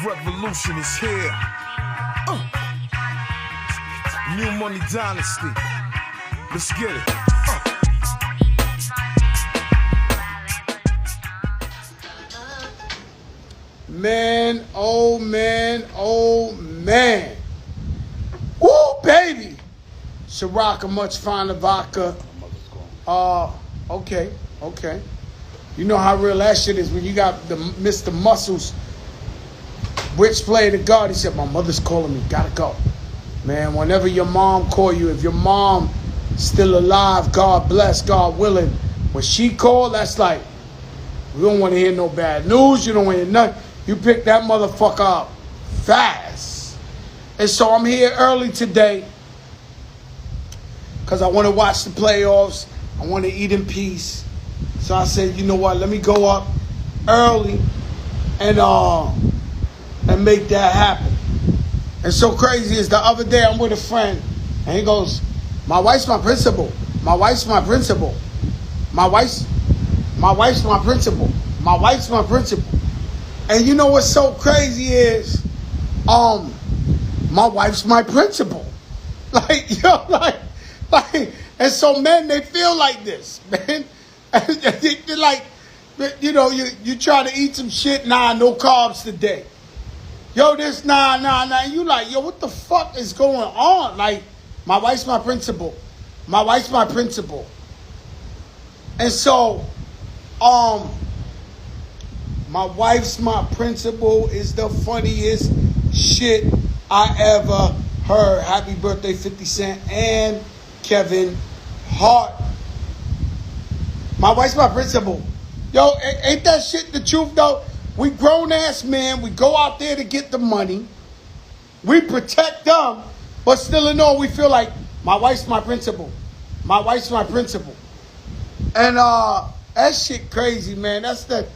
revolution is here. New money dynasty. Let's get it. Man, oh man, oh man. Woo, baby. Sriracha, much finer vodka. Okay. You know how real that shit is when you got the Mr. Muscles, Rich player the guard. He said, my mother's calling me, gotta go. Man, whenever your mom call you, if your mom still alive, God bless, God willing, when she call, that's like, we don't want to hear no bad news. You don't want to hear nothing. You pick that motherfucker up fast. And so I'm here early today because I want to watch the playoffs. I want to eat in peace. So I said, you know what? Let me go up early and make that happen. And so crazy is the other day I'm with a friend and he goes, my wife's my principal. My wife's my principal. My wife's my principal. My wife's my principal. And you know what's so crazy is, my wife's my principal. And so men, they feel like this, man. They're like, you know, you try to eat some shit, no carbs today. Yo, this, nah. And you like, yo, what the fuck is going on? Like, my wife's my principal. My wife's my principal. And so, my wife's my principal is the funniest shit I ever heard. Happy birthday, 50 Cent and Kevin Hart. My wife's my principal. Yo, ain't that shit the truth though? We grown ass men, we go out there to get the money. We protect them, but still in all we feel like my wife's my principal. My wife's my principal. And that shit crazy, man. That's the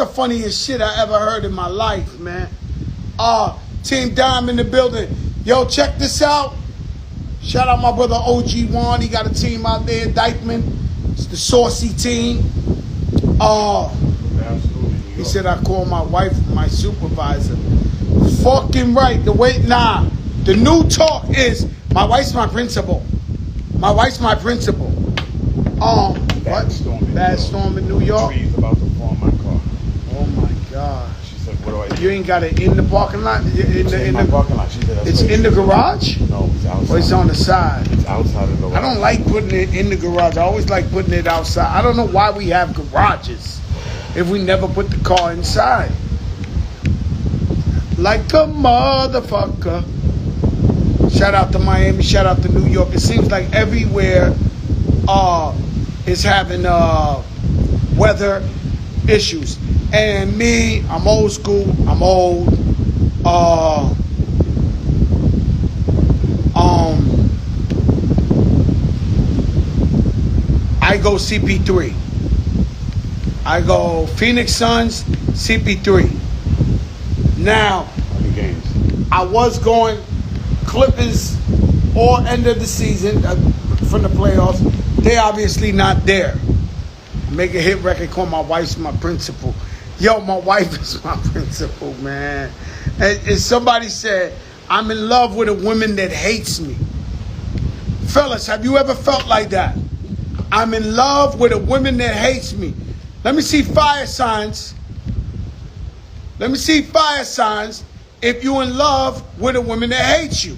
funniest shit I ever heard in my life, man. Team Dime in the building. Yo, check this out. Shout out my brother OG Juan. He got a team out there in Dykeman. It's the Saucy team. He said I call my wife my supervisor. Fucking right. The new talk is my wife's my principal. My wife's my principal. Bad storm in New York. Trees about to fall on my car. Oh my God. She said, what do I do? You ain't got it in the parking lot? In my parking lot. She said, it's in the garage? No, it's outside. Or it's on the side? It's outside of the garage. I don't like putting it in the garage. I always like putting it outside. I don't know why we have garages if we never put the car inside. Like a motherfucker. Shout out to Miami. Shout out to New York. It seems like everywhere is having weather issues. And me, I'm old school. I'm old. I go CP3. I go Phoenix Suns, CP3. Now, I was going Clippers or end of the season from the playoffs. They obviously not there. Make a hit record called My Wife's My Principal. Yo, my wife is my principal, man. And somebody said, I'm in love with a woman that hates me. Fellas, have you ever felt like that? I'm in love with a woman that hates me. Let me see fire signs. Let me see fire signs if you're in love with a woman that hates you.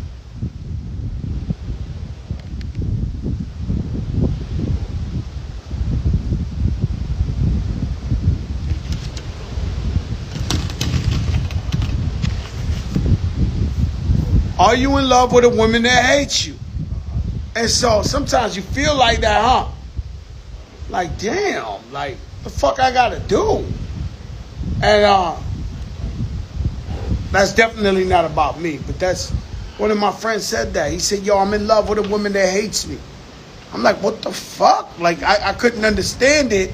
Are you in love with a woman that hates you? And so sometimes you feel like that, huh? Like, damn, like, the fuck I gotta do? And that's definitely not about me, but that's, one of my friends said that. He said, yo, I'm in love with a woman that hates me. I'm like, what the fuck? Like, I couldn't understand it,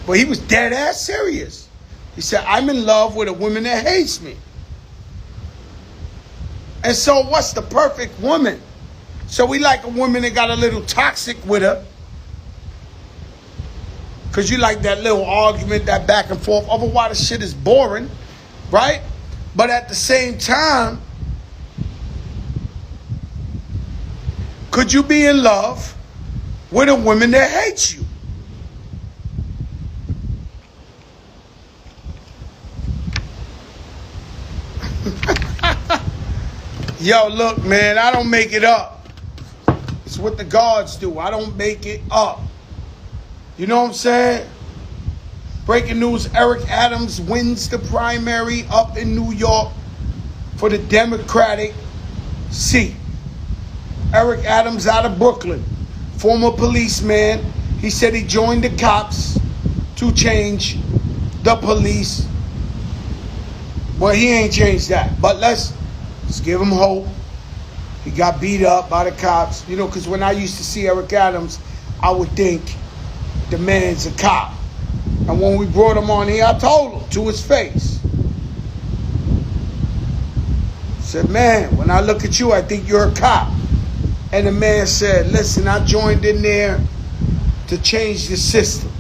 but he was dead ass serious. He said, I'm in love with a woman that hates me. And so what's the perfect woman? So we like a woman that got a little toxic with her. Because you like that little argument, that back and forth. Otherwise, the shit is boring, right? But at the same time, could you be in love with a woman that hates you? Yo, look, man, I don't make it up. It's what the gods do. I don't make it up. You know what I'm saying? Breaking news, Eric Adams wins the primary up in New York for the Democratic seat. Eric Adams out of Brooklyn, former policeman. He said he joined the cops to change the police. Well, he ain't changed that. But let's give him hope. He got beat up by the cops. You know, because when I used to see Eric Adams, I would think the man's a cop. And when we brought him on here, I told him to his face. I said, man, when I look at you, I think you're a cop. And the man said, listen, I joined in there to change the system.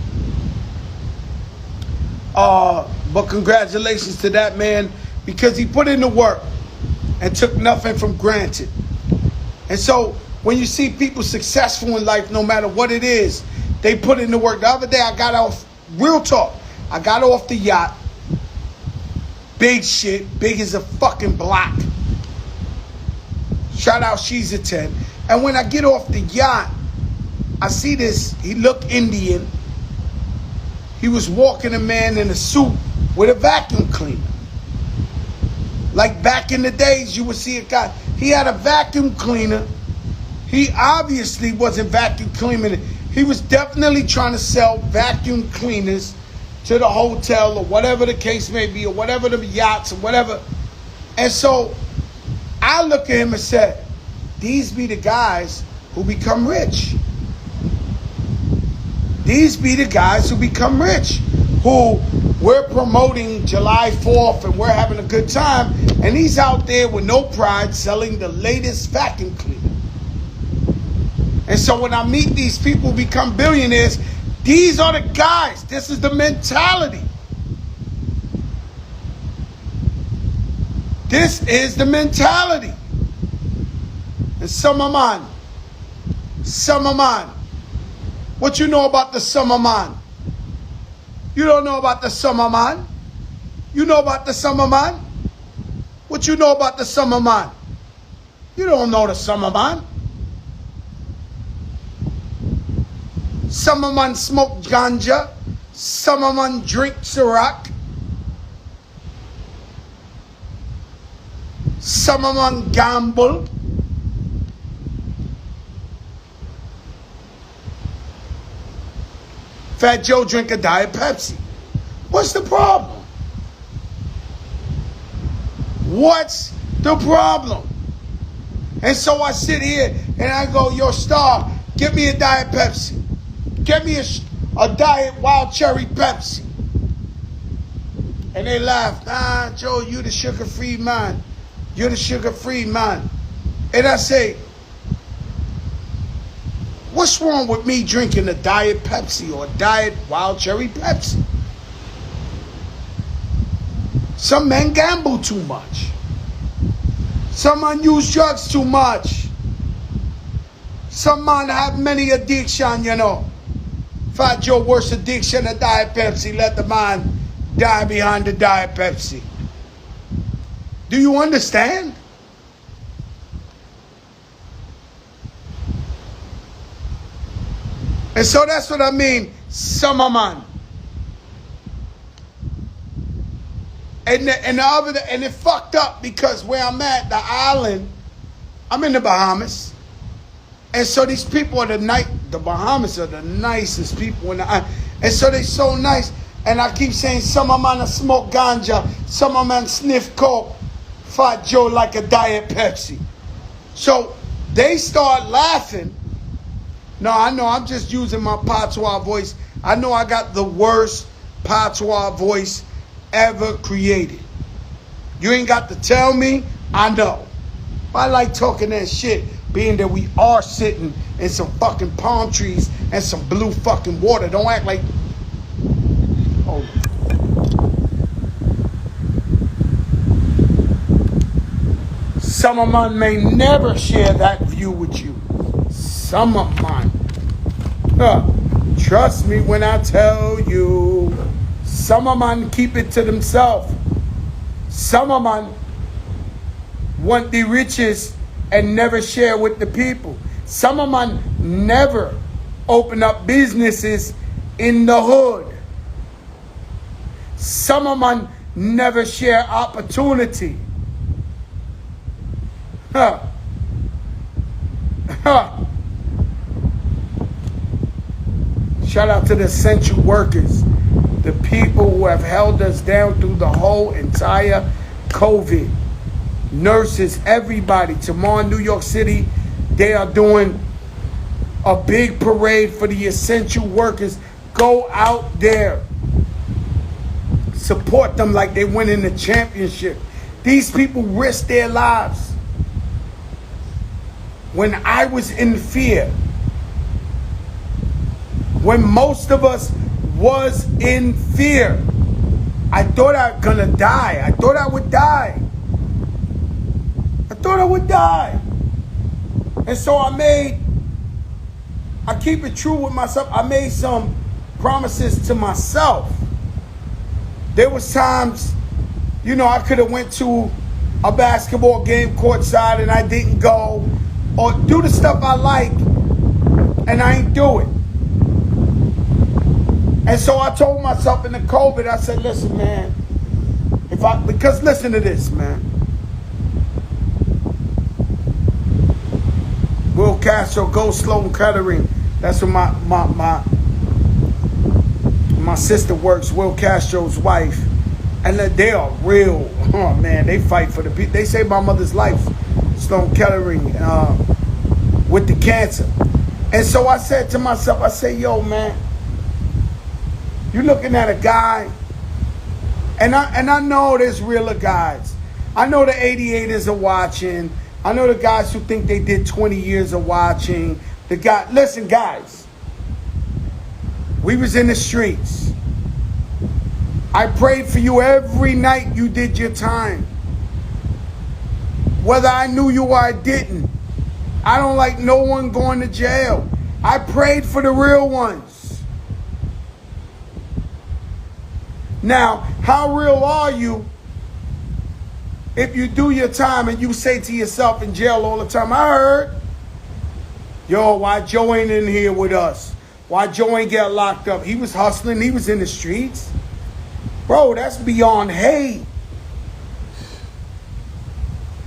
But congratulations to that man, because he put in the work and took nothing for granted. And so when you see people successful in life, no matter what it is, they put in the work. The other day I got off, real talk, I got off the yacht. Big shit, big as a fucking block. Shout out, she's a 10. And when I get off the yacht, I see this, he looked Indian. He was walking a man in a suit with a vacuum cleaner. Like back in the days, you would see a guy, he had a vacuum cleaner. He obviously wasn't vacuum cleaning it. He was definitely trying to sell vacuum cleaners to the hotel or whatever the case may be, or whatever the yachts or whatever. And so I look at him and said, these be the guys who become rich. These be the guys who become rich, who we're promoting July 4th and we're having a good time, and he's out there with no pride selling the latest vacuum cleaner. And so when I meet these people who become billionaires, these are the guys. This is the mentality. This is the mentality. And summer man. What you know about the summer man? You don't know about the summer man? You know about the summer man? What you know about the summer man? You don't know the summer man. Summer man smoke ganja. Summer man drink Ciroc. Summer man gamble. Fat Joe drink a Diet Pepsi. What's the problem? What's the problem? And so I sit here and I go, yo, Star, get me a Diet Pepsi. Get me a Diet Wild Cherry Pepsi. And they laugh. Nah, Joe, you the sugar-free man. You're the sugar-free man. And I say, what's wrong with me drinking a Diet Pepsi or a Diet Wild Cherry Pepsi? Some men gamble too much. Some men use drugs too much. Some men have many addiction, you know. Fat Joe worst addiction than Diet Pepsi. Let the man die behind the Diet Pepsi. Do you understand? And so that's what I mean, summer man. And it fucked up because where I'm at, the island, I'm in the Bahamas. And so these people are the Bahamas are the nicest people in the island. And so they so nice. And I keep saying, summer man smoke ganja, summer man sniff coke, Fat Joe like a Diet Pepsi. So they start laughing. No, I know, I'm just using my patois voice. I know I got the worst patois voice ever created. You ain't got to tell me, I know. I like talking that shit, being that we are sitting in some fucking palm trees and some blue fucking water. Don't act like... Hold on. Some of mine may never share that view with you. Some of mine. Trust me when I tell you. Some of mine keep it to themselves. Some of mine want the riches and never share with the people. Some of mine never open up businesses in the hood. Some of mine never share opportunity. Shout out to the essential workers, the people who have held us down through the whole entire COVID. Nurses, everybody. Tomorrow in New York City, they are doing a big parade for the essential workers. Go out there. Support them like they win in the championship. These people risk their lives. When I was in fear, when most of us was in fear, I thought I was gonna die. I thought I would die. And so I keep it true with myself. I made some promises to myself. There was times, I could have went to a basketball game courtside and I didn't go, or do the stuff I like and I ain't do it. And so I told myself in the COVID, I said, listen, man, because listen to this, man. Will Castro, Go Sloan Kettering. That's where my sister works, Will Castro's wife. And they are real, man, they fight for the people. They saved my mother's life, Sloan Kettering, with the cancer. And so I said to myself, I said, yo, man, you looking at a guy, and I know there's realer guys. I know the 88ers are watching. I know the guys who think they did 20 years of watching. Listen, guys, we was in the streets. I prayed for you every night you did your time. Whether I knew you or I didn't. I don't like no one going to jail. I prayed for the real ones. Now, how real are you if you do your time and you say to yourself in jail all the time, I heard, yo, why Joe ain't in here with us? Why Joe ain't get locked up? He was hustling. He was in the streets. Bro, that's beyond hate.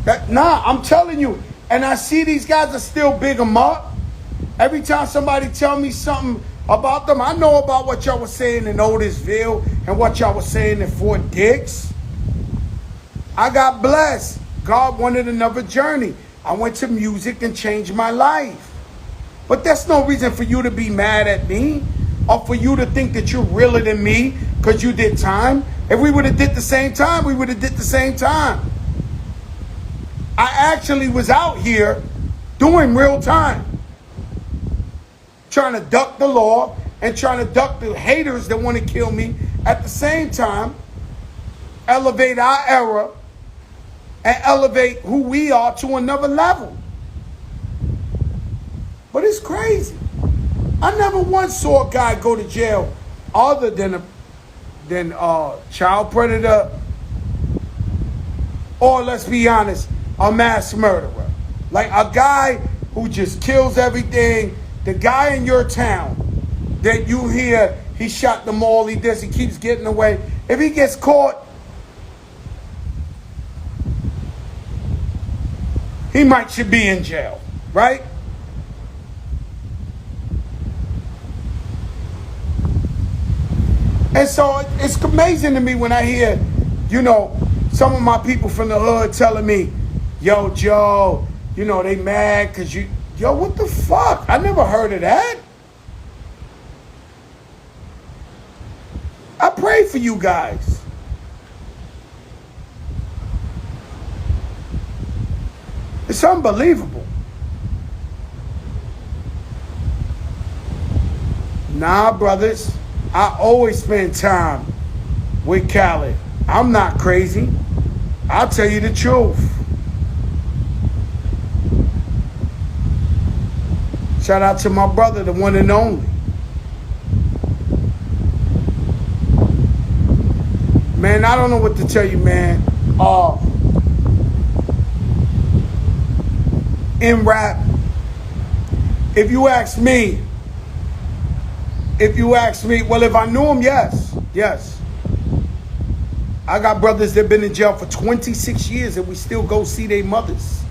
I'm telling you. And I see these guys are still big them up. Every time somebody tell me something about them, I know about what y'all was saying in Otisville and what y'all was saying in Fort Dix. I got blessed. God wanted another journey. I went to music and changed my life. But that's no reason for you to be mad at me or for you to think that you're realer than me because you did time. If we would have did the same time, we would have did the same time. I actually was out here doing real time. Trying to duck the law and trying to duck the haters that want to kill me. At the same time, elevate our era and elevate who we are to another level. But it's crazy. I never once saw a guy go to jail other than a child predator or, let's be honest, a mass murderer. Like a guy who just kills everything. The guy in your town that you hear, he shot them all, he keeps getting away. If he gets caught, he should be in jail, right? And so it's amazing to me when I hear, some of my people from the hood telling me, yo, Joe, they mad because you... Yo, what the fuck? I never heard of that. I pray for you guys. It's unbelievable. Nah, brothers. I always spend time with Khaled. I'm not crazy. I'll tell you the truth. Shout out to my brother, the one and only. Man, I don't know what to tell you, man. In rap, if you ask me, well, if I knew him, yes. I got brothers that been in jail for 26 years and we still go see their mothers.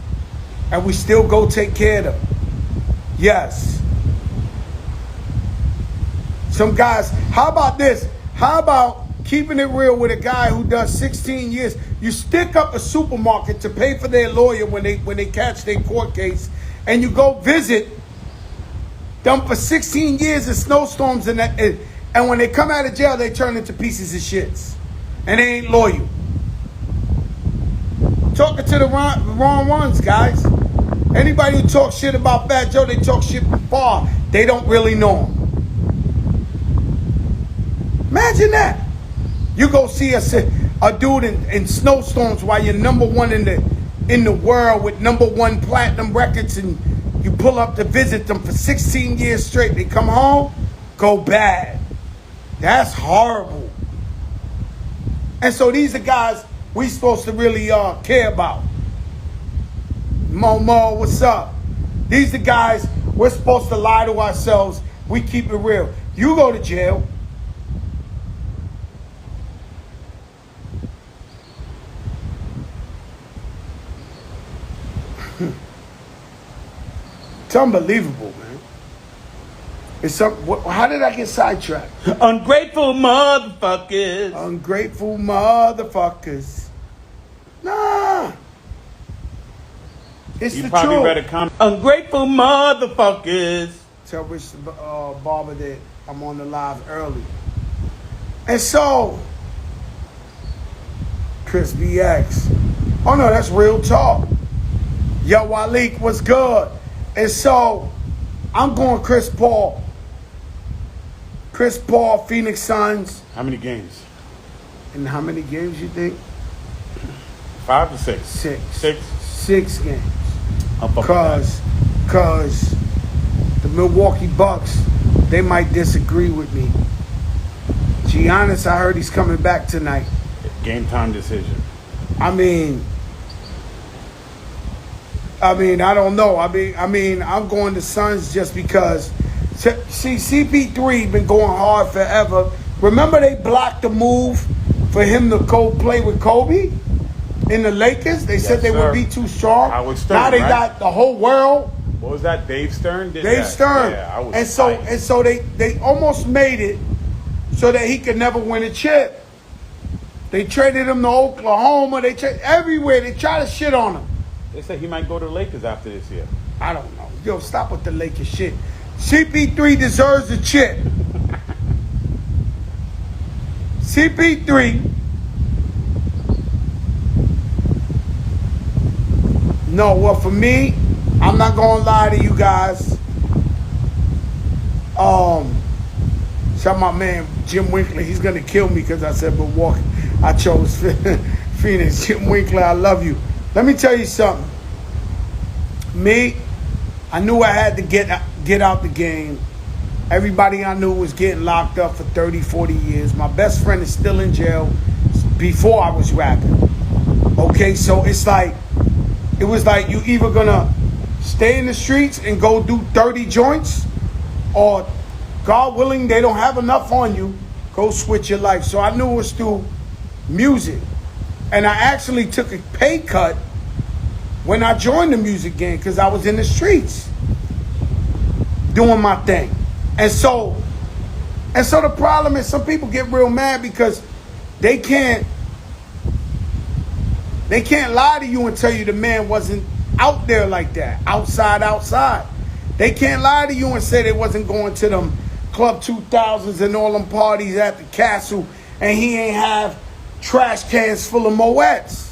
And we still go take care of them. Yes. Some guys, how about this? How about keeping it real with a guy who does 16 years? You stick up a supermarket to pay for their lawyer when they catch their court case, and you go visit them for 16 years in snowstorms, and when they come out of jail, they turn into pieces of shits. And they ain't loyal. Talking to the wrong ones, guys. Anybody who talks shit about Fat Joe, they talk shit from far. They don't really know him. Imagine that. You go see a dude in snowstorms while you're number one in the world with #1 platinum records, and you pull up to visit them for 16 years straight. They come home, go bad. That's horrible. And so these are guys we supposed to really care about. Momo, what's up? These are guys we're supposed to lie to ourselves. We keep it real. You go to jail. It's unbelievable, man. How did I get sidetracked? Ungrateful motherfuckers. Ungrateful motherfuckers. Nah. It's You the probably truth. read a comment. Ungrateful motherfuckers. Tell Rich Barber that I'm on the live early. And so, Chris BX. Oh no, that's real talk. Yo, Walik, what's good? And so, I'm going Chris Paul. Chris Paul, Phoenix Suns. How many games? And how many games you think? 5 or 6? 6. 6. 6 games. Because the Milwaukee Bucks, they might disagree with me. Giannis, I heard he's coming back tonight. Game time decision. I mean, I don't know. I'm going to Suns just because. See, CP3 been going hard forever. Remember they blocked the move for him to go play with Kobe in the Lakers? They said they would be too strong. Howard Stern, now they right? got the whole world. What was that? Dave Stern did Dave that? Stern. Yeah, I was and so they almost made it so that he could never win a chip. They traded him to Oklahoma. They traded everywhere. They try to shit on him. They said he might go to the Lakers after this year. I don't know. Yo, stop with the Lakers shit. CP3 deserves a chip. CP3. No, well, for me, I'm not gonna lie to you guys. Shout my man Jim Winkler. He's gonna kill me because I said Milwaukee. I chose Phoenix. Jim Winkler, I love you. Let me tell you something. Me, I knew I had to get out the game. Everybody I knew was getting locked up for 30, 40 years. My best friend is still in jail before I was rapping. Okay, so it was like you either gonna stay in the streets and go do 30 joints, or God willing, they don't have enough on you, go switch your life. So I knew it was through music. And I actually took a pay cut when I joined the music game because I was in the streets doing my thing. And so the problem is some people get real mad because they can't lie to you and tell you the man wasn't out there like that, outside. They can't lie to you and say they wasn't going to them Club 2000s and all them parties at the castle and he ain't have trash cans full of Moets.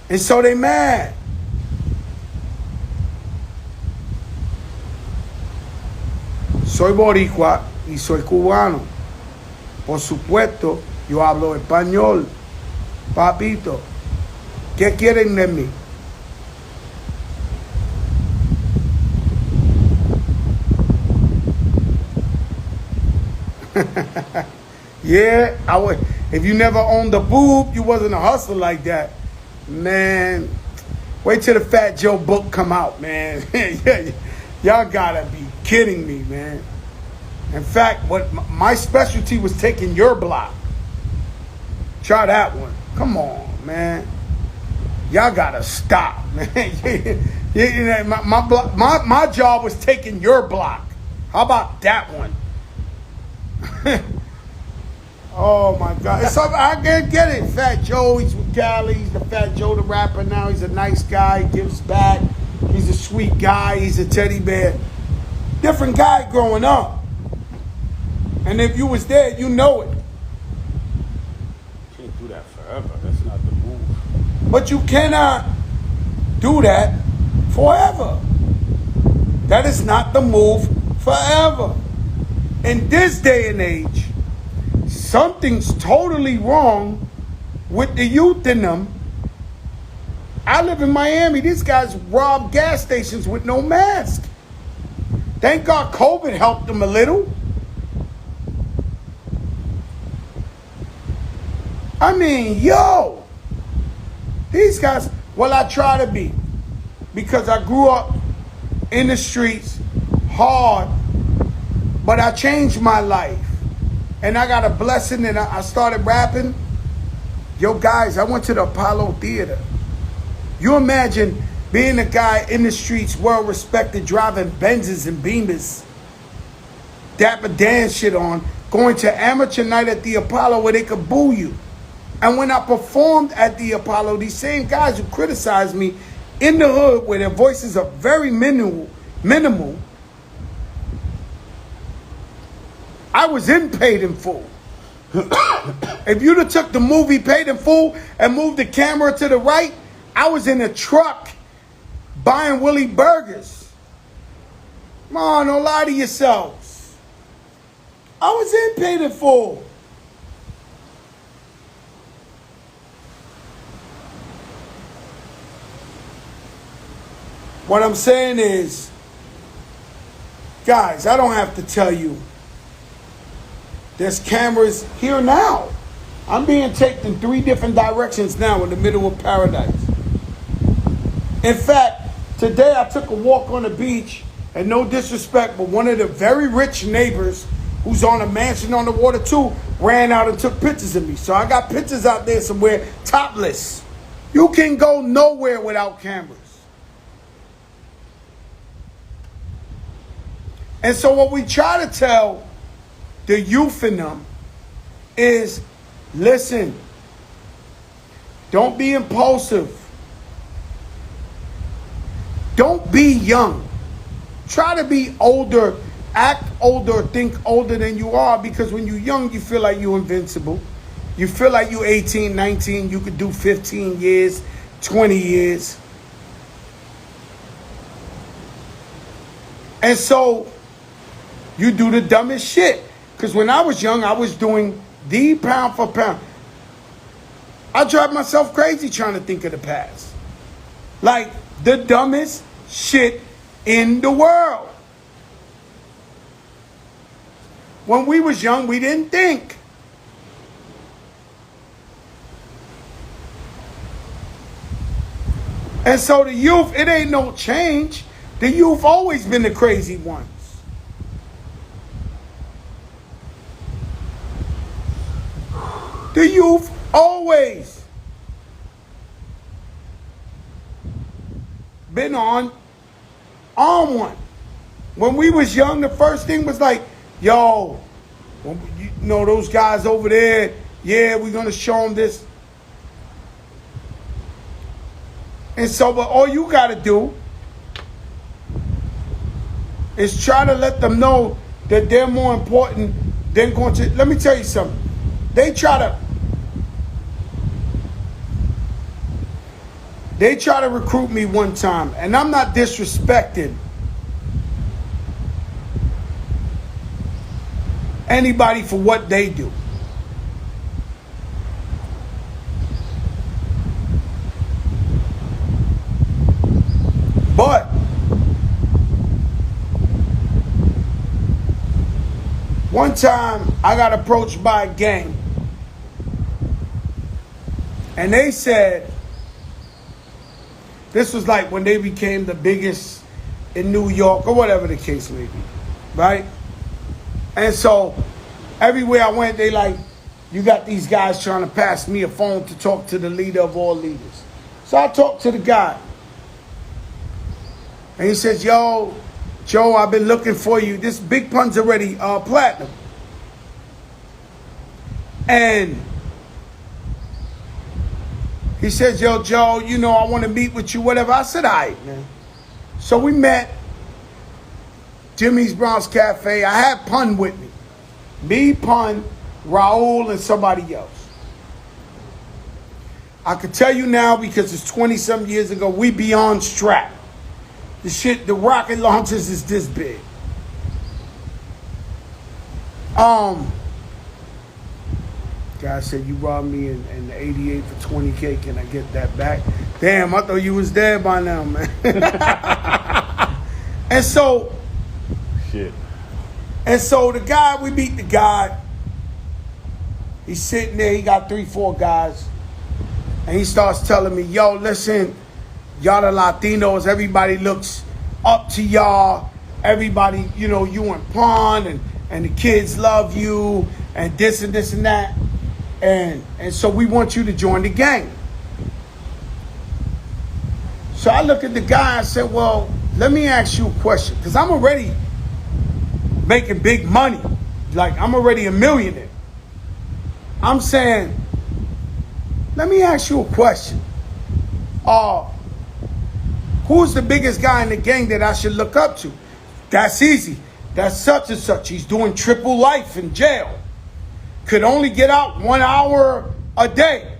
And so they mad. Soy boricua y soy cubano. Por supuesto, yo hablo español. Papito, ¿qué quieren de mí? Yeah, I would. If you never owned a boob, you wasn't a hustler like that, man. Wait till the Fat Joe book come out, man. Y'all gotta be kidding me, man. In fact, what my specialty was taking your block. Try that one. Come on, man. Y'all gotta stop, man. My job was taking your block. How about that one? Oh my God! I can't get it. Fat Joe, he's with Cali. He's the Fat Joe, the rapper now. He's a nice guy. Gives back. He's a sweet guy. He's a teddy bear. Different guy growing up. And if you was there, you know it. Can't do that forever. That's not the move. But you cannot do that forever. That is not the move forever. In this day and age, something's totally wrong with the youth in them. I live in Miami. These guys rob gas stations with no mask. Thank God COVID helped them a little. I mean, yo, these guys, well, I try to be, because I grew up in the streets hard, but I changed my life. And I got a blessing, and I started rapping. Yo, guys, I went to the Apollo Theater. You imagine being a guy in the streets, well-respected, driving Benzes and Beamers, Dapper Dan shit on, going to amateur night at the Apollo where they could boo you. And when I performed at the Apollo, these same guys who criticized me in the hood, where their voices are very minimal, I was in Paid in Full. If you'd have took the movie Paid in Full and moved the camera to the right, I was in a truck buying Willie burgers. Come on, don't lie to yourselves. I was in Paid in Full. What I'm saying is, guys, I don't have to tell you. There's cameras here now. I'm being taken in 3 different directions now in the middle of paradise. In fact, today I took a walk on the beach, and no disrespect, but one of the very rich neighbors who's on a mansion on the water too ran out and took pictures of me. So I got pictures out there somewhere topless. You can go nowhere without cameras. And so what we try to tell the youth in them is, listen, don't be impulsive. Don't be young. Try to be older, act older, think older than you are, because when you're young, you feel like you're invincible. You feel like you're 18, 19, you could do 15 years, 20 years. And so you do the dumbest shit. Because when I was young, I was doing the pound for pound. I drive myself crazy trying to think of the past. Like the dumbest shit in the world. When we was young, we didn't think. And so the youth, it ain't no change. The youth always been the crazy ones. The youth always been on one. When we was young, the first thing was like, yo, you know those guys over there, yeah, we're going to show them this. And so, but all you got to do is try to let them know that they're more important than going to, let me tell you something. They try to recruit me one time, and I'm not disrespecting anybody for what they do. But One time, I got approached by a gang. And they said, this was like when they became the biggest in New York or whatever the case may be, right? And so everywhere I went, they like, you got these guys trying to pass me a phone to talk to the leader of all leaders. So I talked to the guy. And he says, yo, Joe, I've been looking for you. This Big Pun's already platinum. And he says, yo, Joe, you know, I want to meet with you, whatever. I said, all right, man. So we met Jimmy's Bronx Cafe. I had Pun with me. Me, Pun, Raul, and somebody else. I could tell you now because it's 20-some years ago, we beyond strapped. The rocket launchers is this big. Guy said, you robbed me in 88 for 20K. Can I get that back? Damn, I thought you was dead by now, man. And so, Shit. And so the guy, we meet the guy. He's sitting there, he got 3-4 guys. And he starts telling me, yo, listen, y'all the Latinos, everybody looks up to y'all. Everybody, you know, you and Pon and the kids love you and this and this and that. And so we want you to join the gang. So I look at the guy and said, well, let me ask you a question. Because I'm already making big money. Like, I'm already a millionaire. I'm saying, let me ask you a question. Who's the biggest guy in the gang that I should look up to? That's easy. That's such and such. He's doing triple life in jail. Could only get out 1 hour a day.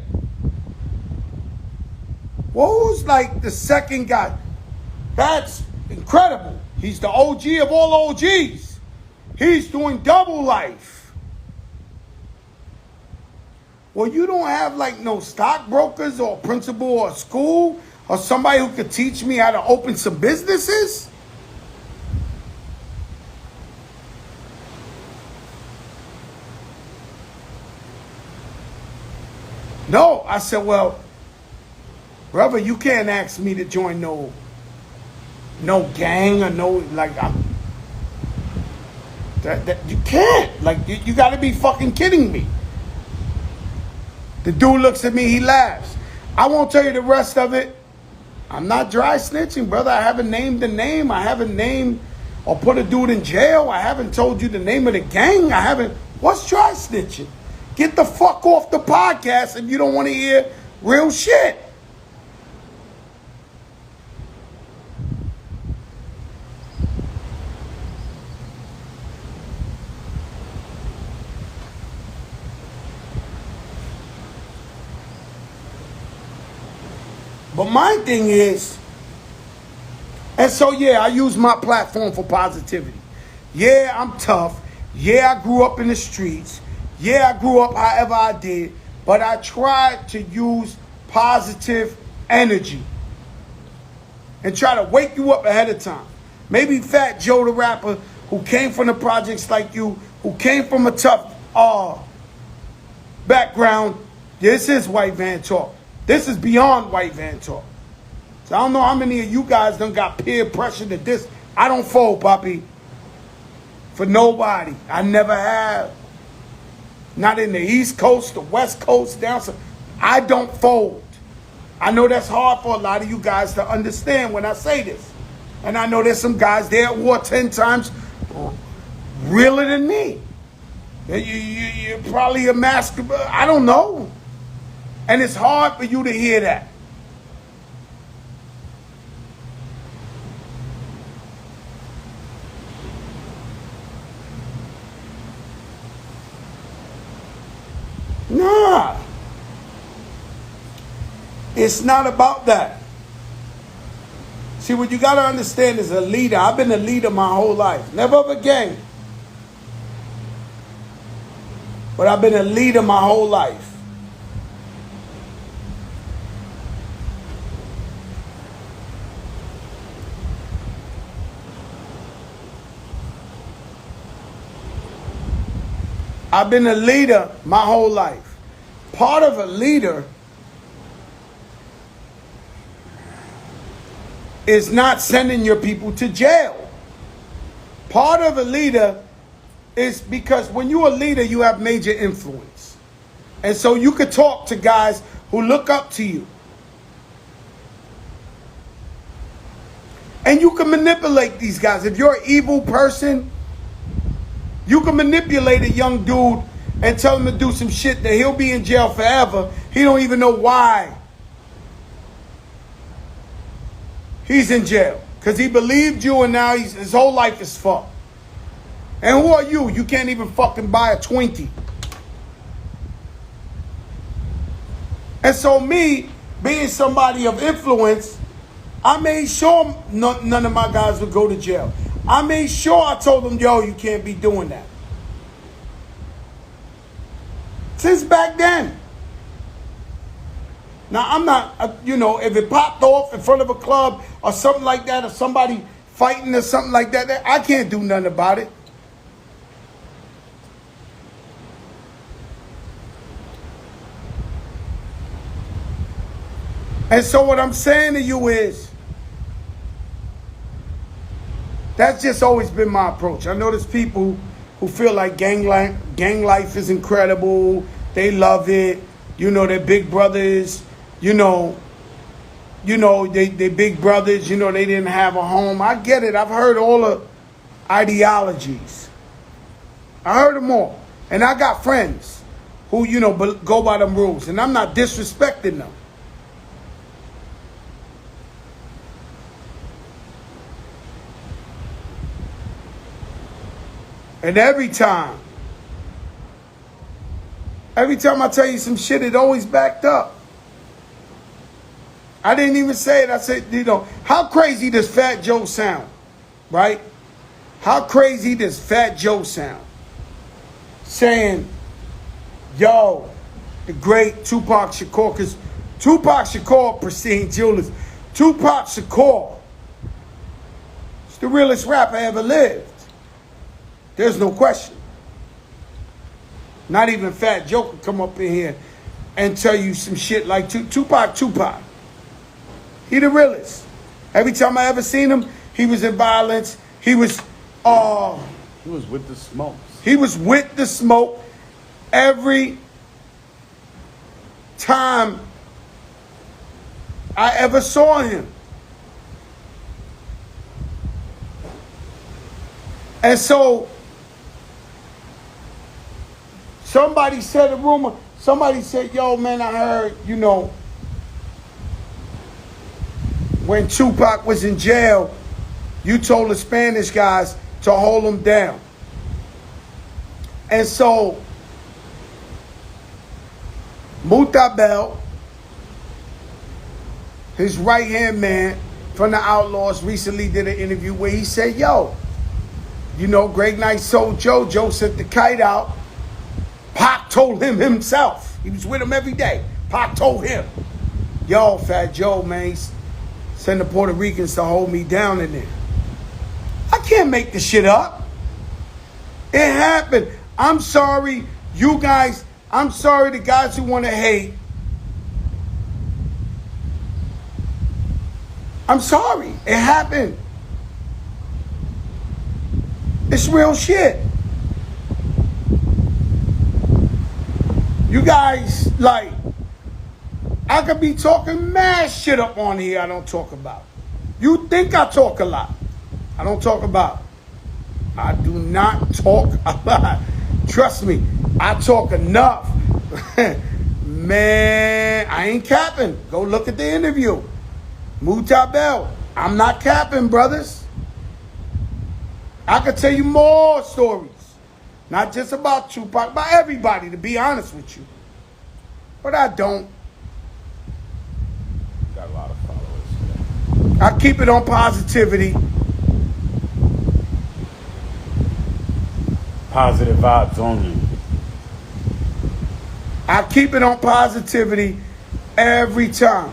Well, who's like the second guy? That's incredible. He's the OG of all OGs. He's doing double life. Well, you don't have like no stockbrokers or principal or school or somebody who could teach me how to open some businesses? No, I said, well, brother, you can't ask me to join no gang or no, like, you can't. Like, you got to be fucking kidding me. The dude looks at me, he laughs. I won't tell you the rest of it. I'm not dry snitching, brother. I haven't named the name. I haven't named or put a dude in jail. I haven't told you the name of the gang. I haven't. What's dry snitching? Get the fuck off the podcast if you don't want to hear real shit. But my thing is, and so yeah, I use my platform for positivity. Yeah, I'm tough. Yeah, I grew up in the streets. Yeah, I grew up however I did. But I tried to use positive energy and try to wake you up ahead of time. Maybe Fat Joe the rapper who came from the projects like you, who came from a tough background. This is white van talk. This is beyond white van talk. So I don't know how many of you guys done got peer pressure to this. I don't fold, Poppy. For nobody. I never have. Not in the East Coast, the West Coast, down south. I don't fold. I know that's hard for a lot of you guys to understand when I say this. And I know there's some guys there who are 10 times realer than me. You're probably a master. I don't know. And it's hard for you to hear that. Nah. It's not about that. See, what you got to understand is a leader. I've been a leader my whole life. Never of a gang. But I've been a leader my whole life. I've been a leader my whole life. Part of a leader is not sending your people to jail. Part of a leader is because when you're a leader, you have major influence. And so you could talk to guys who look up to you. And you can manipulate these guys. If you're an evil person, you can manipulate a young dude and tell him to do some shit that he'll be in jail forever. He don't even know why he's in jail. Because he believed you and now his whole life is fucked. And who are you? You can't even fucking buy a Twinkie. And so me, being somebody of influence, I made sure none of my guys would go to jail. I made sure I told them, yo, you can't be doing that. Since back then. Now, I'm not, if it popped off in front of a club or something like that, or somebody fighting or something like that, I can't do nothing about it. And so what I'm saying to you is, that's just always been my approach. I know there's people who feel like gang life is incredible. They love it. They're big brothers. They big brothers. They didn't have a home. I get it. I've heard all the ideologies. I heard them all. And I got friends who, go by them rules. And I'm not disrespecting them. And every time I tell you some shit, it always backed up. I didn't even say it. I said, how crazy does Fat Joe sound? Right? How crazy does Fat Joe sound? Saying, yo, the great Tupac Shakur, because Tupac Shakur, Pristine Jewelers, Tupac Shakur is the realest rapper ever lived. There's no question. Not even Fat Joe could come up in here and tell you some shit like Tupac. He the realest. Every time I ever seen him, he was in violence. He was with the smokes. He was with the smoke every time I ever saw him. And so somebody said a rumor. Somebody said, yo, man, I heard, when Tupac was in jail, you told the Spanish guys to hold him down. And so Mutabel, his right-hand man from the Outlaws, recently did an interview where he said, yo, Greg Knight sold Joe. Joe sent the kite out. Pac told him himself. He was with him every day. Pac told him, yo, Fat Joe, man, send the Puerto Ricans to hold me down in there. I can't make this shit up. It happened. I'm sorry, you guys. I'm sorry, the guys who want to hate. I'm sorry. It happened. It's real shit. You guys, I could be talking mad shit up on here I don't talk about. You think I talk a lot. I don't talk about. I do not talk a lot. Trust me, I talk enough. Man, I ain't capping. Go look at the interview. Mutabel, I'm not capping, brothers. I could tell you more stories. Not just about Tupac, about everybody, to be honest with you. But I don't. Got a lot of followers. I keep it on positivity. Positive vibes only. I keep it on positivity every time.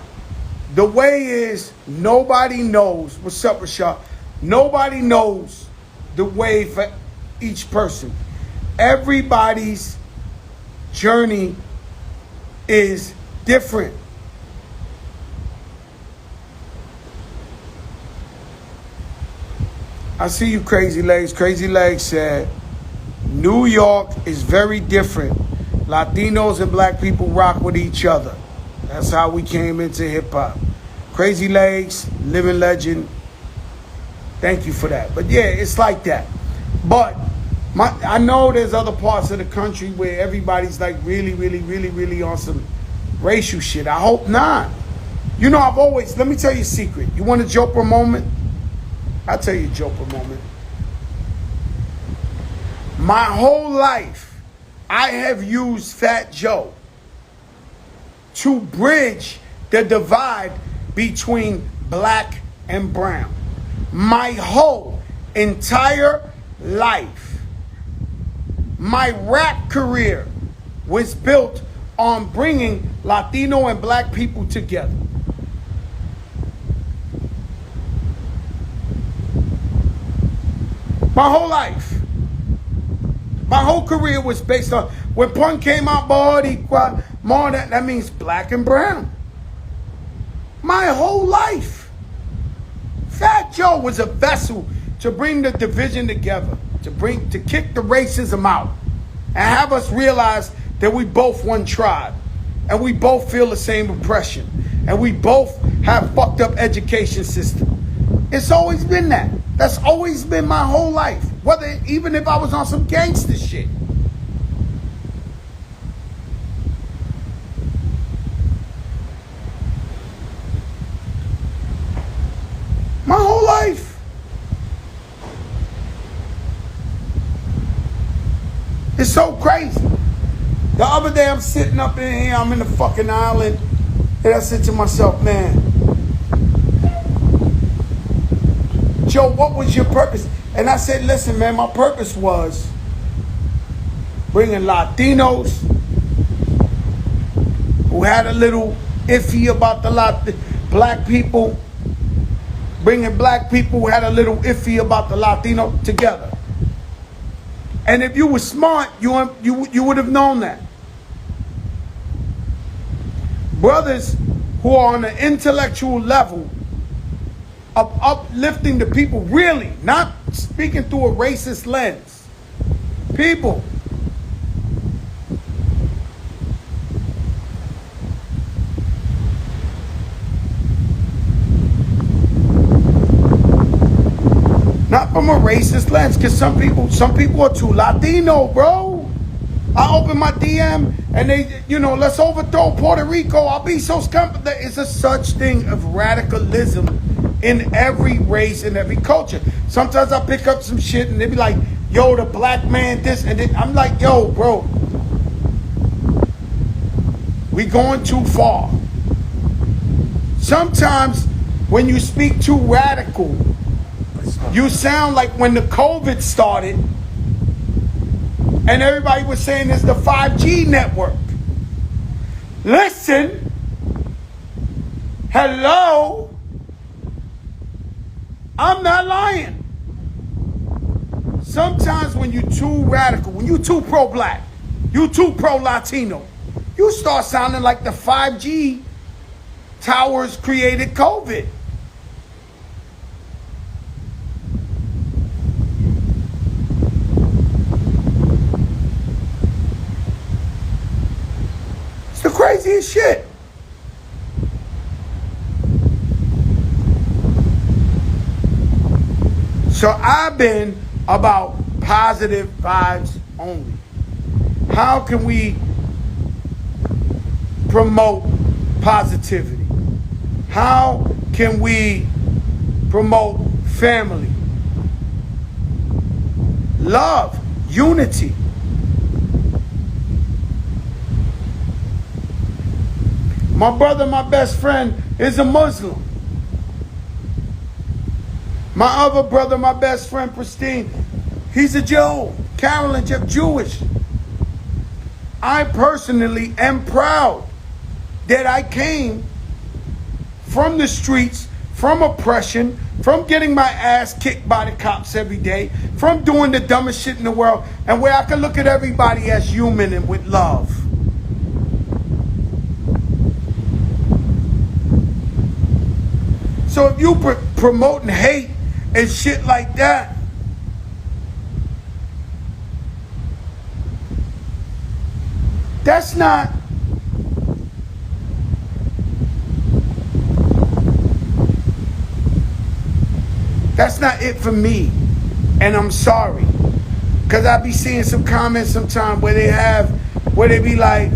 The way is, nobody knows. What's up, Rashad? Nobody knows the way for each person. Everybody's journey is different. I see you, Crazy Legs. Crazy Legs said, New York is very different. Latinos and black people rock with each other. That's how we came into hip hop. Crazy Legs, living legend. Thank you for that. But yeah, it's like that. But I know there's other parts of the country where everybody's like really on some racial shit. I hope not. You know, let me tell you a secret. You want a joke for a moment? I'll tell you a joke for a moment. My whole life, I have used Fat Joe to bridge the divide between black and brown. My whole entire life, my rap career was built on bringing Latino and black people together. My whole life. My whole career was based on, when punk came out, more that means black and brown. My whole life. Fat Joe was a vessel to bring the division together, to kick the racism out, and have us realize that we both one tribe, and we both feel the same oppression, and we both have fucked up education system. It's always been that. That's always been my whole life. Even if I was on some gangster shit. My whole life. It's so crazy. The other day I'm sitting up in here, I'm in the fucking island, and I said to myself, man, Joe, what was your purpose? And I said, listen, man, my purpose was bringing Latinos who had a little iffy about the black people, bringing black people who had a little iffy about the Latino together. And if you were smart, you would have known that. Brothers who are on an intellectual level of uplifting the people, really, not speaking through a racist lens. People. Not from a racist lens, because some people are too Latino, bro. I open my DM and they, let's overthrow Puerto Rico. I'll be so scumped. There is a such thing of radicalism in every race and every culture. Sometimes I pick up some shit and they be like, yo, the black man this, and then I'm like, yo, bro, we going too far. Sometimes when you speak too radical, you sound like when the COVID started and everybody was saying it's the 5G network. Listen, hello, I'm not lying. Sometimes when you're too radical, when you're too pro-black, you're too pro-Latino, you start sounding like the 5G towers created COVID. It's the craziest shit. So I've been about positive vibes only. How can we promote positivity? How can we promote family, love, unity? My brother, my best friend, is a Muslim. My other brother, my best friend, Pristine, he's a Jew. Carolyn, Jewish. I personally am proud that I came from the streets, from oppression, from getting my ass kicked by the cops every day, from doing the dumbest shit in the world, and where I can look at everybody as human and with love. So if you promoting hate and shit like that, that's not it for me. And I'm sorry. Cause I be seeing some comments sometime where they be like,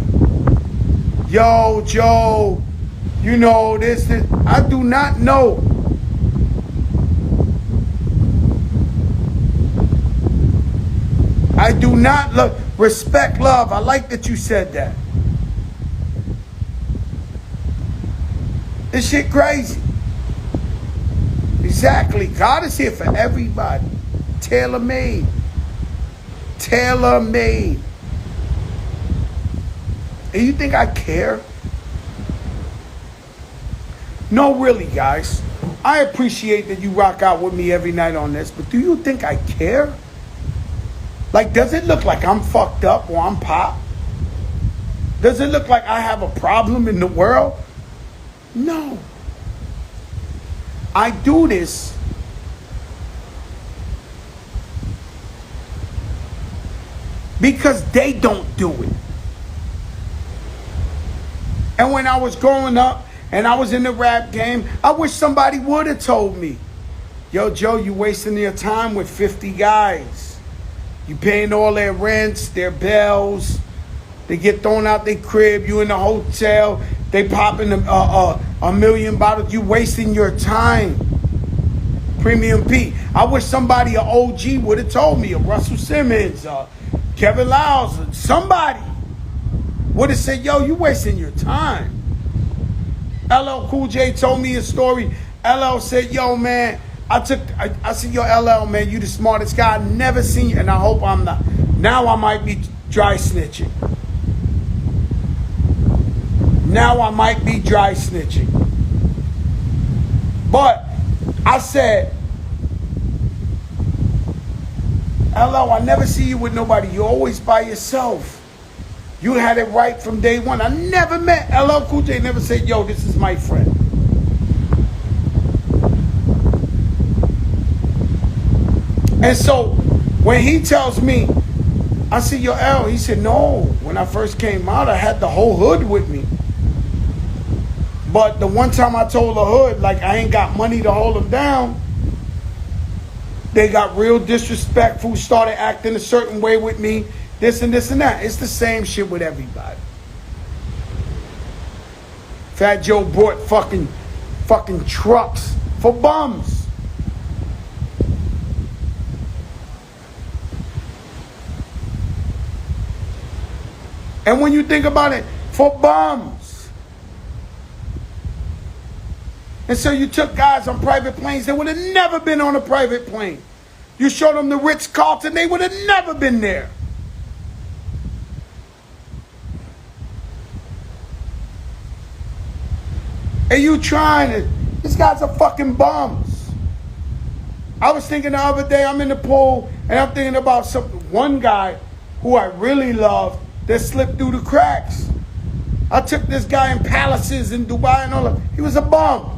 yo, Joe, you know, this. I do not know. I do not look. Respect, love. I like that you said that. This shit crazy. Exactly. God is here for everybody. Tailor-made. Tailor-made. And you think I care? No, really, guys. I appreciate that you rock out with me every night on this, but do you think I care? Like, does it look like I'm fucked up or I'm pop? Does it look like I have a problem in the world? No. I do this because they don't do it. And when I was growing up and I was in the rap game, I wish somebody would have told me, yo, Joe, you wasting your time with 50 guys. You paying all their rents, their bills. They get thrown out their crib. You in the hotel. They popping a million bottles. You wasting your time. Premium P. I wish somebody, an OG, would have told me. A Russell Simmons, Kevin Lyles, somebody would have said, yo, you wasting your time. LL Cool J told me a story. LL said, yo, man, I said, yo, LL, man, you the smartest guy. I never seen you, and I hope I'm not. Now I might be dry snitching. Now I might be dry snitching. But I said, LL, I never see you with nobody. You're always by yourself. You had it right from day one. I never met LL Cool J. Never said, yo, this is my friend. And so when he tells me, I said, yo, L, he said, no. When I first came out, I had the whole hood with me. But the one time I told the hood, like, I ain't got money to hold them down, they got real disrespectful, started acting a certain way with me, this and this and that. It's the same shit with everybody. Fat Joe bought fucking trucks for bums. And when you think about it, for bums. And so you took guys on private planes that would have never been on a private plane. You showed them the Ritz-Carlton, they would have never been there. And you trying to, these guys are fucking bums. I was thinking the other day, I'm in the pool, and I'm thinking about one guy who I really love that slipped through the cracks. I took this guy in palaces in Dubai and all that. He was a bum.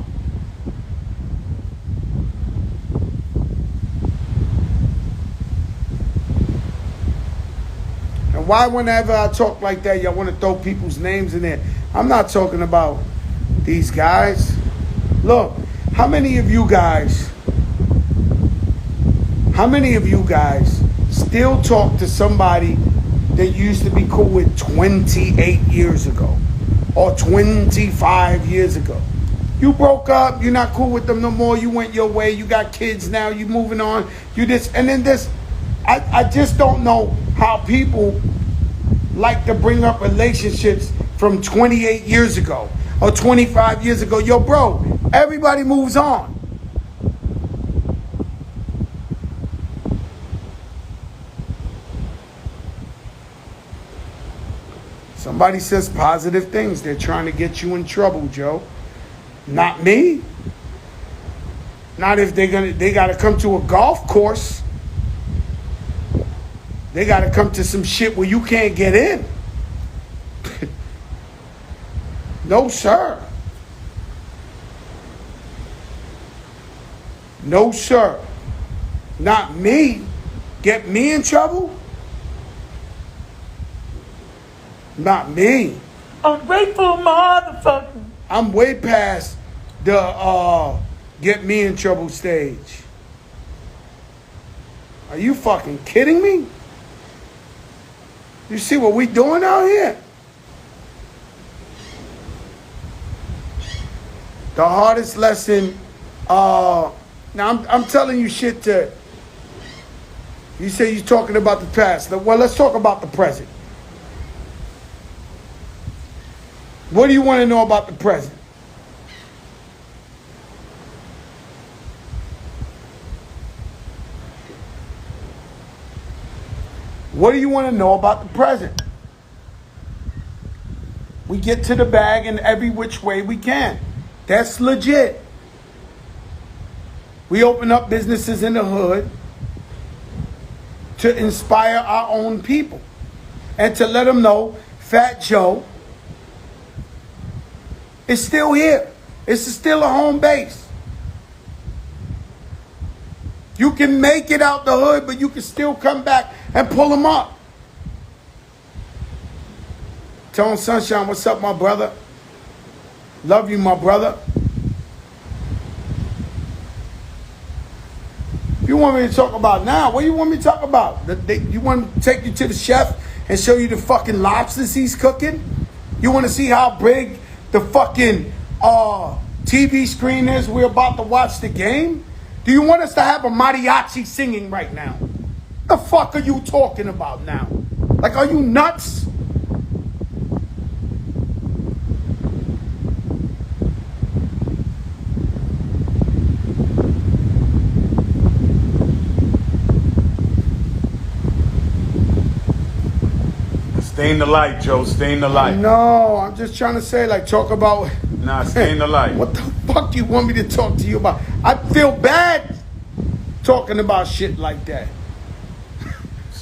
And why whenever I talk like that, y'all want to throw people's names in there? I'm not talking about these guys. Look, how many of you guys still talk to somebody that used to be cool with 28 years ago or 25 years ago? You broke up, you're not cool with them no more, you went your way, you got kids now, you moving on, you this, and then this. I just don't know how people like to bring up relationships from 28 years ago or 25 years ago. Yo, bro, everybody moves on. Somebody says positive things. They're trying to get you in trouble, Joe. Not me. Not if they gotta come to a golf course. They gotta come to some shit where you can't get in. No, sir. No, sir. Not me. Get me in trouble? Not me. Ungrateful motherfucker. I'm way past the get me in trouble stage. Are you fucking kidding me? You see what we doing out here? The hardest lesson, now I'm telling you shit to, you say you're talking about the past. Well, let's talk about the present. What do you want to know about the present? What do you want to know about the present? We get to the bag in every which way we can. That's legit. We open up businesses in the hood to inspire our own people and to let them know Fat Joe is still here. It's still a home base. You can make it out the hood, but you can still come back and pull them up. Tone Sunshine, what's up, my brother? Love you, my brother. You want me to talk about now? What do you want me to talk about? You want to take you to the chef and show you the fucking lobsters he's cooking? You want to see how big the fucking TV screen is we're about to watch the game? Do you want us to have a mariachi singing right now? The fuck are you talking about now? Like, are you nuts? Stay in the light, Joe. Stay in the light. No, I'm just trying to say, like, talk about... Nah, stay in the light. What the fuck you want me to talk to you about? I feel bad talking about shit like that.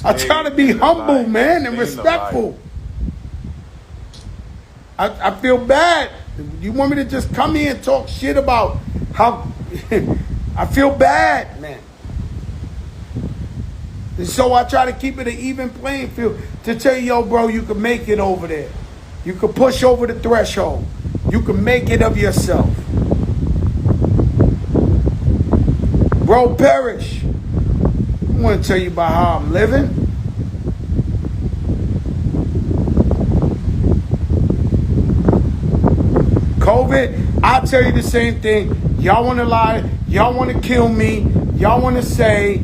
I try to be humble, man, and respectful. I feel bad. You want me to just come here and talk shit about how... I feel bad, man. And so I try to keep it an even playing field to tell you, yo, bro, you can make it over there. You can push over the threshold. You can make it of yourself. Bro, Parrish, I want to tell you about how I'm living. COVID, I'll tell you the same thing. Y'all want to lie. Y'all want to kill me. Y'all want to say,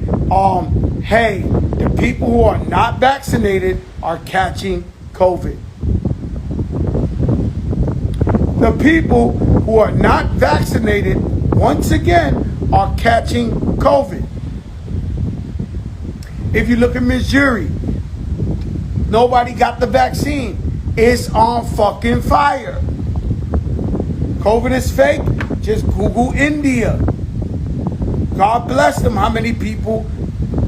hey, the people who are not vaccinated are catching COVID. The people who are not vaccinated, once again, are catching COVID. If you look at Missouri, nobody got the vaccine. It's on fucking fire. COVID is fake. Just Google India. God bless them. How many people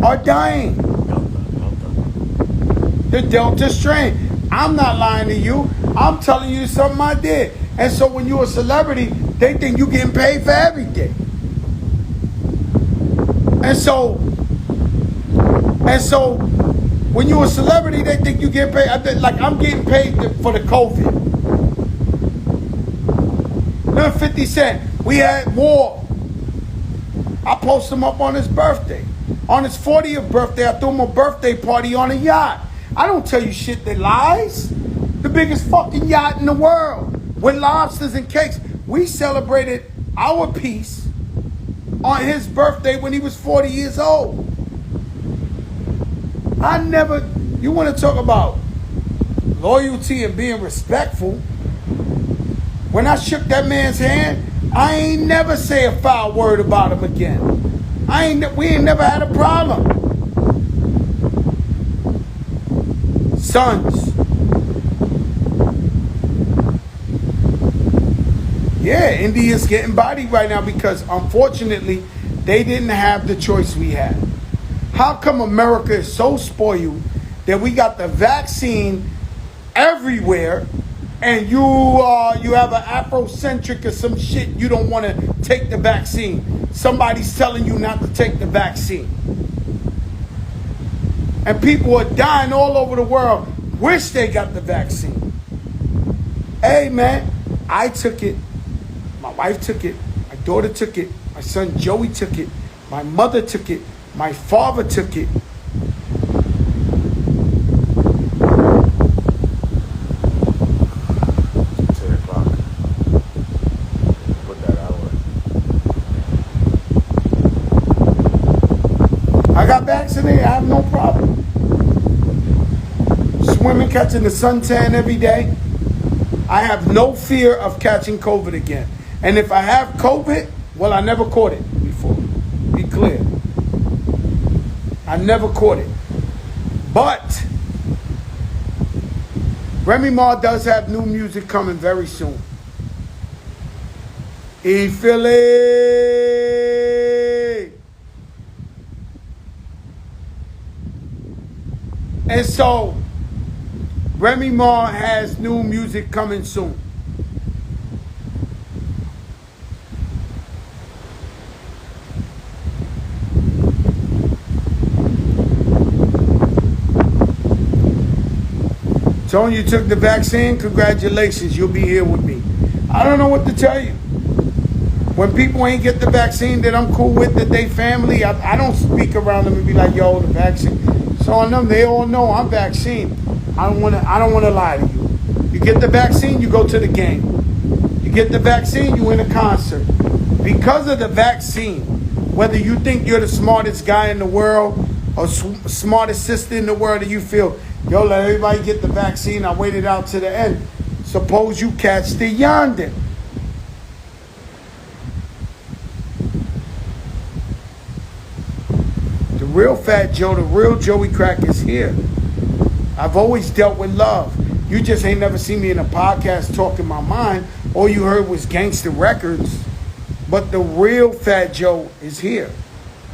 are dying? The Delta strain. I'm not lying to you. I'm telling you something I did. And so when you're a celebrity, they think you're getting paid for everything. And so when you're a celebrity, they think you get paid. Like, I'm getting paid for the COVID. Remember 50 Cent? We had war. I posted him up on his birthday. On his 40th birthday, I threw him a birthday party on a yacht. I don't tell you shit that lies. The biggest fucking yacht in the world with lobsters and cakes. We celebrated our peace on his birthday when he was 40 years old. You want to talk about loyalty and being respectful. When I shook that man's hand, I ain't never say a foul word about him again. We ain't never had a problem. Sons. Yeah, India's getting bodied right now because unfortunately They didn't have the choice we had. How come America is so spoiled that we got the vaccine everywhere, and you have an Afrocentric or some shit, you don't want to take the vaccine? Somebody's telling you not to take the vaccine. And people are dying all over the world, wish they got the vaccine. Hey man, I took it, my wife took it, my daughter took it, my son Joey took it, my mother took it, my father took it. 10 o'clock. Put that hour. I got vaccinated, I have no problem. Swimming, catching the suntan every day. I have no fear of catching COVID again. And if I have COVID, well, I never caught it before. Be clear. I never caught it. But Remy Ma does have new music coming very soon. E Philly. And so Remy Ma has new music coming soon. Tone, you took the vaccine? Congratulations, you'll be here with me. I don't know what to tell you. When people ain't get the vaccine that I'm cool with, that they family, I don't speak around them and be like, yo, the vaccine. So on them, they all know I'm vaccinated. I don't wanna lie to you. You get the vaccine, you go to the game. You get the vaccine, you win a concert. Because of the vaccine, whether you think you're the smartest guy in the world or smartest sister in the world, and you feel, yo, let everybody get the vaccine, I waited out to the end. Suppose you catch the yonder. The real Fat Joe, the real Joey Crack is here. I've always dealt with love. You just ain't never seen me in a podcast talking my mind. All you heard was gangster records. But the real Fat Joe is here.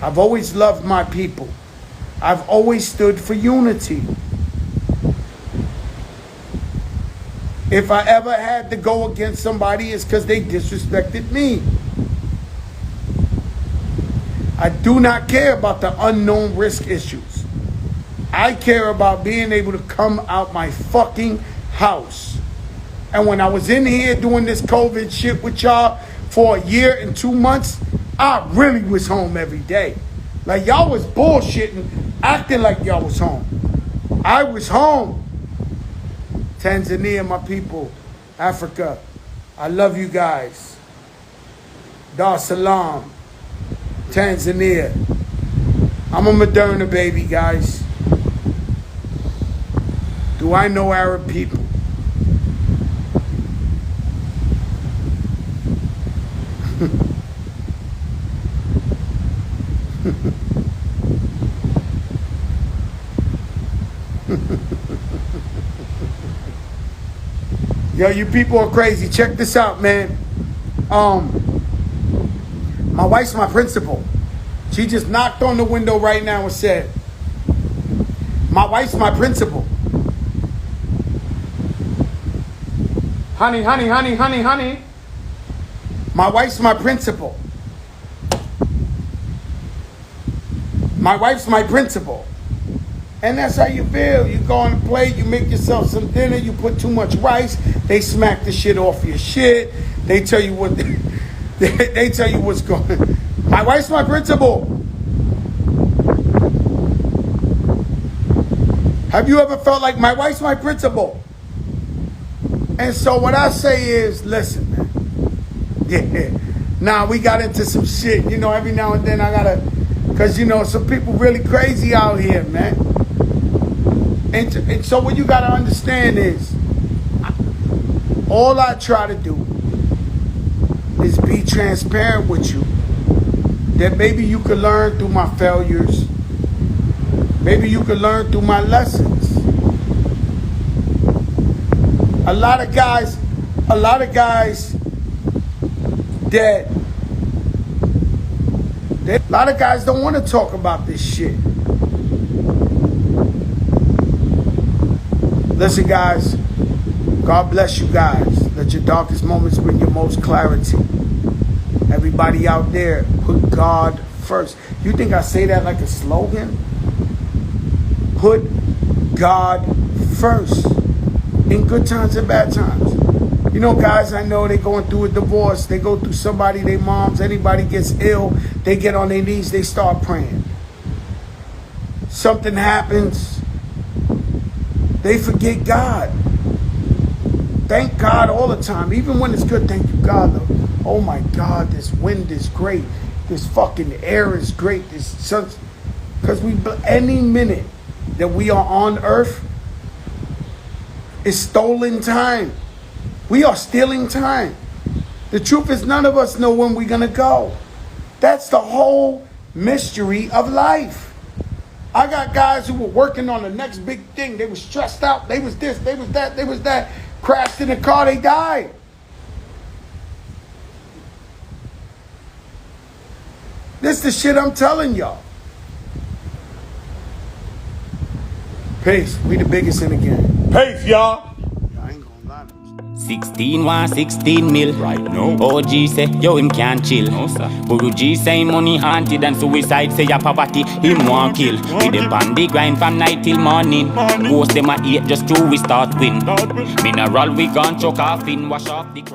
I've always loved my people. I've always stood for unity. If I ever had to go against somebody, it's because they disrespected me. I do not care about the unknown risk issues. I care about being able to come out my fucking house. And when I was in here doing this COVID shit with y'all for a year and 2 months, I really was home every day. Like y'all was bullshitting, acting like y'all was home. I was home. Tanzania, my people. Africa, I love you guys. Dar es Salaam. Tanzania. I'm a Moderna baby, guys. Do I know Arab people? Yo, you people are crazy. Check this out, man. My wife's my principal. She just knocked on the window right now and said, my wife's my principal. Honey, honey, honey, honey, honey. My wife's my principal. My wife's my principal. And that's how you feel. You go on a plate, you make yourself some dinner, you put too much rice, they smack the shit off your shit. They tell you what they tell you what's going on. My wife's my principal. Have you ever felt like my wife's my principal? And so what I say is, listen, man. Yeah. Nah, we got into some shit. You know, every now and then I gotta, cause you know, some people really crazy out here, man. And so what you gotta understand is, all I try to do is be transparent with you. That maybe you could learn through my failures. Maybe you could learn through my lessons. A lot of guys A lot of guys don't want to talk about this shit. Listen, guys. God bless you guys. Let your darkest moments bring your most clarity. Everybody out there, put God first. You think I say that like a slogan? Put God first. In good times and bad times. You know, guys, I know they going through a divorce. They go through somebody, their moms, anybody gets ill. They get on their knees, they start praying. Something happens. They forget God. Thank God all the time. Even when it's good, thank you, God. Oh my God, this wind is great. This fucking air is great. This sun. Because any minute that we are on earth is stolen time. We are stealing time. The truth is none of us know when we're going to go. That's the whole mystery of life. I got guys who were working on the next big thing. They were stressed out. They was this, they was that, they was that. Crashed in the car, they died. This the shit I'm telling y'all. Peace. We the biggest in the game. Peace, y'all. I ain't gonna lie to you. 16 1 16 mil. Right now. OG say, yo, him can't chill. No, sir. Guru G say money haunted and suicide say your poverty, him want kill. We the on the grind from night till morning. Ghost them a eat just till we start win. Mineral we gon' choke off in, wash off the crowd.